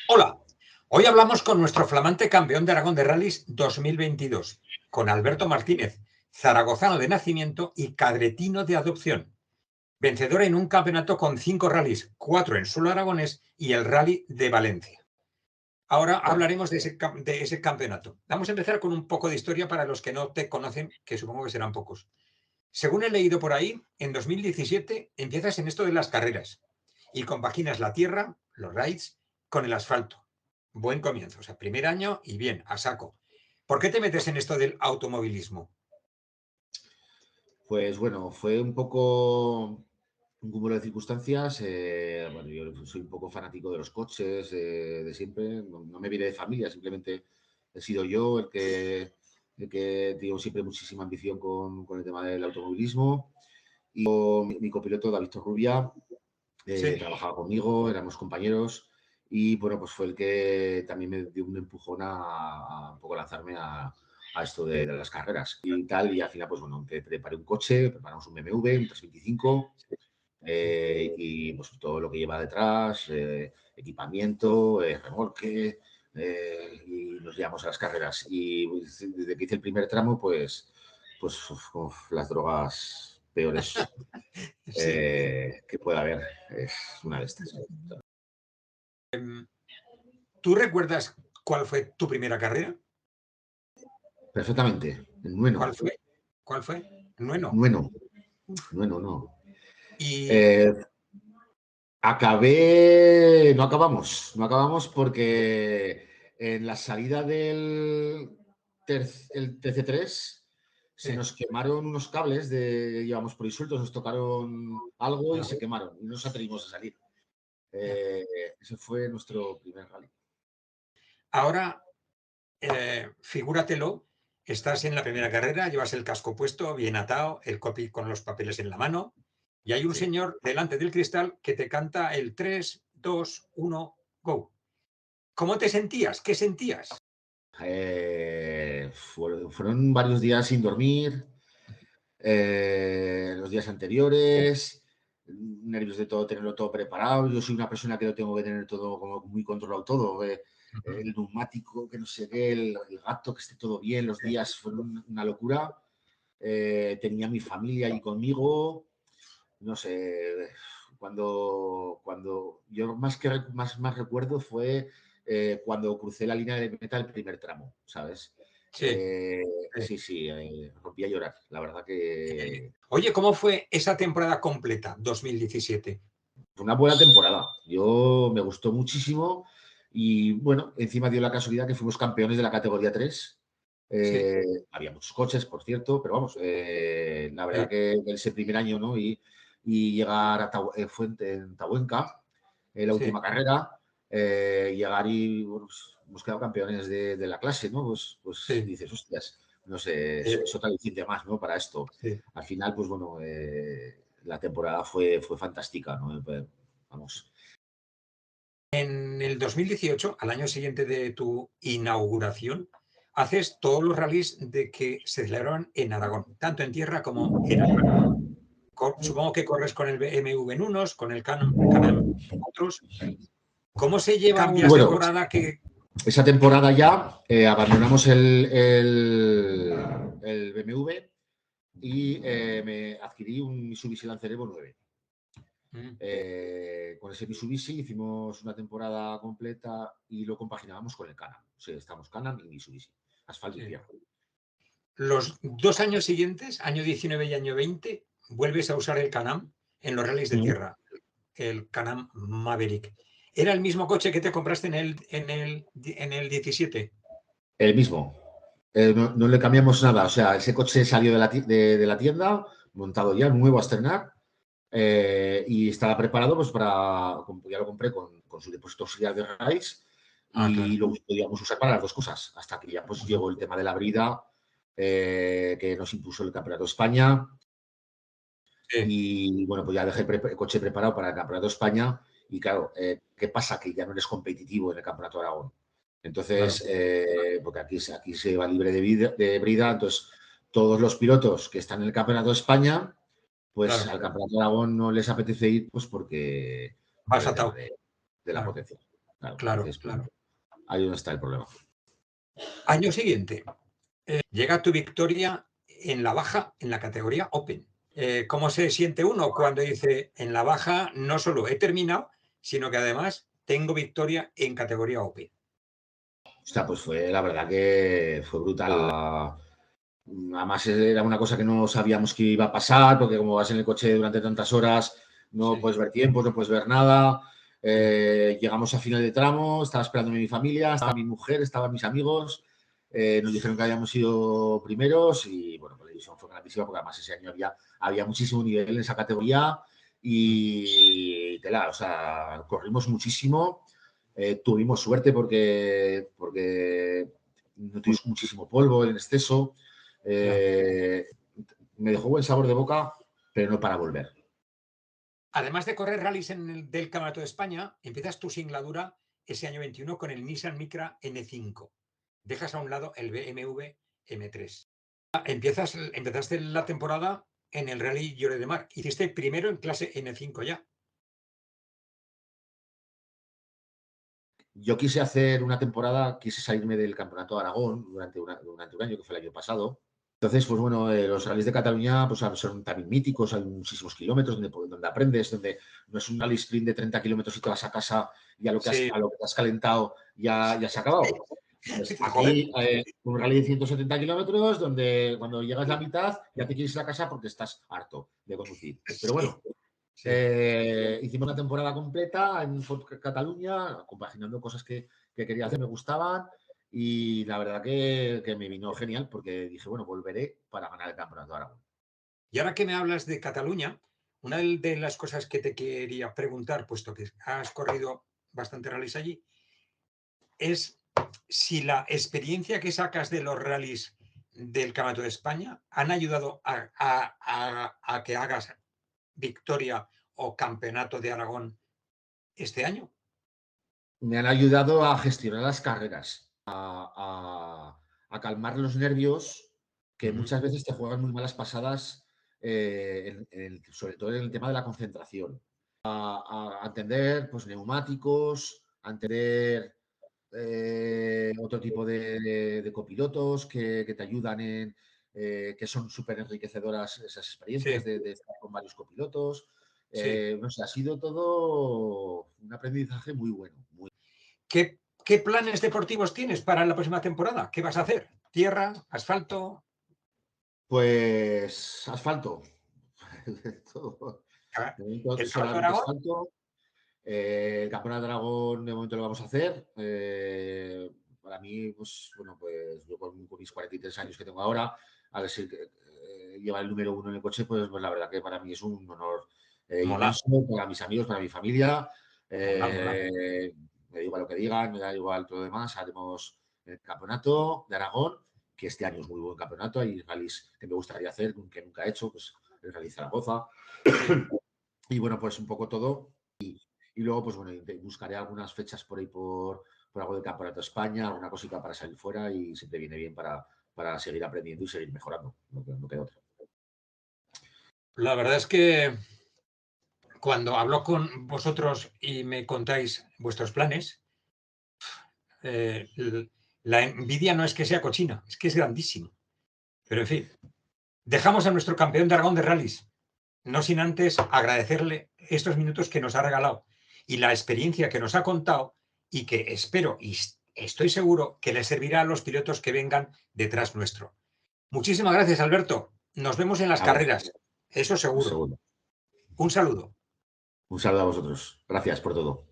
Hola, hoy hablamos con nuestro flamante campeón de Aragón de Rallys 2022, con Alberto Martínez, zaragozano de nacimiento y cadretino de adopción, vencedor en un campeonato con 5 rallies, 4 en suelo aragonés y el Rally de Valencia. Ahora Correcto. hablaremos de ese campeonato. Vamos a empezar con un poco de historia para los que no te conocen, que supongo que serán pocos. Según he leído por ahí, en 2017 empiezas en esto de las carreras y compaginas la tierra, los raids, con el asfalto. Buen comienzo, o sea, primer año y bien, a saco. ¿Por qué te metes en esto del automovilismo? Pues bueno, fue un poco un cúmulo de circunstancias. Bueno, yo soy un poco fanático de los coches de siempre. No me viene de familia, simplemente he sido yo el que tengo siempre muchísima ambición con el tema del automovilismo. Y mi copiloto, David Torrubia, Sí. trabajaba conmigo, éramos compañeros. Y bueno, pues fue el que también me dio un empujón a un poco lanzarme a esto de las carreras y tal. Y al final, pues bueno, preparé un coche, preparamos un BMW, un 325, y pues todo lo que lleva detrás, equipamiento, remolque, y nos llevamos a las carreras. Y pues, desde que hice el primer tramo, pues las drogas peores Sí. que pueda haber es una de estas. ¿Tú recuerdas cuál fue tu primera carrera? Perfectamente, en Nueno. ¿Cuál fue? ¿Cuál fue? Nueno. Nueno, Nueno, no. Y Eh, no acabamos porque en la salida el TC3 se sí. nos quemaron unos cables que llevamos por ahí sueltos, nos tocaron algo y Ya, se quemaron y no nos atrevimos a salir. ya. Eh, Ese fue nuestro primer rally. Ahora, figúratelo, estás en la primera carrera, llevas el casco puesto, bien atado, el copy con los papeles en la mano, y hay un Sí. señor delante del cristal que te canta el 3, 2, 1, go. ¿Cómo te sentías? ¿Qué sentías? Fueron varios días sin dormir, los días anteriores, nervios de todo, tenerlo todo preparado. Yo soy una persona que lo tengo que tener todo como muy controlado todo. El neumático, que no sé qué, el gato, que esté todo bien. Los días fueron una locura. Tenía mi familia ahí conmigo. No sé, cuando yo más recuerdo fue cuando crucé la línea de meta el primer tramo, ¿sabes? Sí, sí. Sí, sí, rompí a llorar. La verdad que Oye, ¿cómo fue esa temporada completa, 2017? fue una buena temporada. Yo me gustó muchísimo y bueno, encima dio la casualidad que fuimos campeones de la categoría 3. Sí, Había muchos coches, por cierto, pero vamos, la verdad sí, que ese primer año, ¿no? Y llegar a Fuente en Tabuenca, la sí. última carrera, llegar y bueno, pues, hemos quedado campeones de la clase, ¿no? Pues Sí, dices, hostias, no sé, eh, es otra aliciente más, ¿no? Para esto. sí. Al final, pues bueno, la temporada fue fantástica, ¿no? Vamos. En el 2018, al año siguiente de tu inauguración, haces todos los rallies de que se celebraron en Aragón, tanto en tierra como en el mar. Supongo que corres con el BMW en unos, con el Can-Am en otros. ¿Cómo se lleva Y una bueno, temporada que... esa temporada ya abandonamos el BMW y me adquirí un Mitsubishi Lancer Evo 9. Mm, Con ese Mitsubishi hicimos una temporada completa y lo compaginábamos con el Can-Am. O sea, estamos Can-Am y Mitsubishi, asfalto y sí. tierra. Los 2 años siguientes, año 19 y año 20, vuelves a usar el Can-Am en los rallies de Mm. tierra, el Can-Am Maverick. ¿Era el mismo coche que te compraste en el 17? El mismo. No le cambiamos nada. O sea, ese coche salió de la tienda, montado ya, nuevo a estrenar, y estaba preparado pues ya lo compré con su depósito auxiliar de raíz Ah, y claro. lo podíamos usar para las dos cosas, hasta que ya pues llegó el tema de la brida, que nos impuso el Campeonato de España. Sí, Y bueno, pues ya dejé el coche preparado para el Campeonato de España. Y claro, ¿qué pasa? Que ya no eres competitivo en el Campeonato de Aragón. claro, Entonces, porque aquí se va libre de brida, entonces todos los pilotos que están en el Campeonato de España, pues claro. al Campeonato de Aragón no les apetece ir, pues por Vas el tema atado, de la claro. potencia. Claro, Claro, entonces, claro. ahí donde está el problema. Año siguiente, llega tu victoria en la baja, en la categoría Open. ¿Cómo se siente uno cuando dice en la baja no solo he terminado, sino que además tengo victoria en categoría Open? O sea, pues fue la verdad que fue brutal. Además era una cosa que no sabíamos que iba a pasar, porque como vas en el coche durante tantas horas, no Sí. puedes ver tiempos, no puedes ver nada. Llegamos a final de tramo, estaba esperándome mi familia, estaba mi mujer, estaban mis amigos. Nos dijeron que habíamos sido primeros y bueno, pues la división fue grandísima porque además ese año había muchísimo nivel en esa categoría y tela, o sea, corrimos muchísimo. Tuvimos suerte porque no tuvimos muchísimo polvo en exceso. Ya. Me dejó buen sabor de boca, pero no para volver. Además de correr rallies del Campeonato de España, empiezas tu singladura ese año 21 con el Nissan Micra N5. Dejas a un lado el BMW M3. Empezaste la temporada en el Rally Lloret de Mar. Hiciste primero en clase N5 ya. Yo quise hacer una temporada, quise salirme del Campeonato de Aragón durante un año, que fue el año pasado. Entonces, pues bueno, los rallies de Cataluña pues, son también míticos, hay muchísimos kilómetros donde aprendes, donde no es un rally sprint de 30 kilómetros y te vas a casa y a lo que Sí. has calentado ya se ha acabado. Pues aquí, un rally de 170 kilómetros donde cuando llegas a la mitad ya te quieres ir a casa porque estás harto de conducir. Pero bueno, Sí. hicimos una temporada completa en Ford Cataluña, compaginando cosas que quería hacer, me gustaban. Y la verdad que me vino genial porque dije, bueno, volveré para ganar el Campeonato de Aragón. Y ahora que me hablas de Cataluña, una de las cosas que te quería preguntar, puesto que has corrido bastante rallies allí, es si la experiencia que sacas de los rallies del Campeonato de España han ayudado a que hagas victoria o Campeonato de Aragón este año. Me han ayudado a gestionar las carreras, a calmar los nervios que muchas veces te juegan muy malas pasadas, sobre todo en el tema de la concentración. A entender pues, neumáticos, a entender otro tipo de copilotos que te ayudan que son súper enriquecedoras esas experiencias Sí, de estar con varios copilotos. sí. No sé, ha sido todo un aprendizaje muy bueno. ¿Qué planes deportivos tienes para la próxima temporada? ¿Qué vas a hacer? ¿Tierra? ¿Asfalto? Pues asfalto. Todo. De momento ¿El Campeonato de solamente Aragón? asfalto. El Campeonato de Aragón de momento lo vamos a hacer. Para mí, pues bueno, pues yo con mis 43 años que tengo ahora, a ver si llevar el número uno en el coche, pues la verdad que para mí es un honor Mola, inmenso para mis amigos, para mi familia. mola. Me da igual lo que digan, me da igual todo lo demás. Haremos el Campeonato de Aragón, que este año es muy buen campeonato. Hay rallies que me gustaría hacer, que nunca he hecho, pues el Rally Zaragoza. Sí. Y bueno, pues un poco todo. Y luego, pues bueno, buscaré algunas fechas por ahí por algo del Campeonato de España, alguna cosita para salir fuera y siempre viene bien para seguir aprendiendo y seguir mejorando. No queda otra. La verdad es que cuando hablo con vosotros y me contáis vuestros planes, eh, la envidia no es que sea cochina, es que es grandísimo. Pero en fin, dejamos a nuestro campeón de Aragón de rallies, no sin antes agradecerle estos minutos que nos ha regalado y la experiencia que nos ha contado y que espero y estoy seguro que le servirá a los pilotos que vengan detrás nuestro. Muchísimas gracias, Alberto. Nos vemos en las A vos, carreras, eso un seguro. segundo. Un saludo. Un saludo a vosotros. Gracias por todo.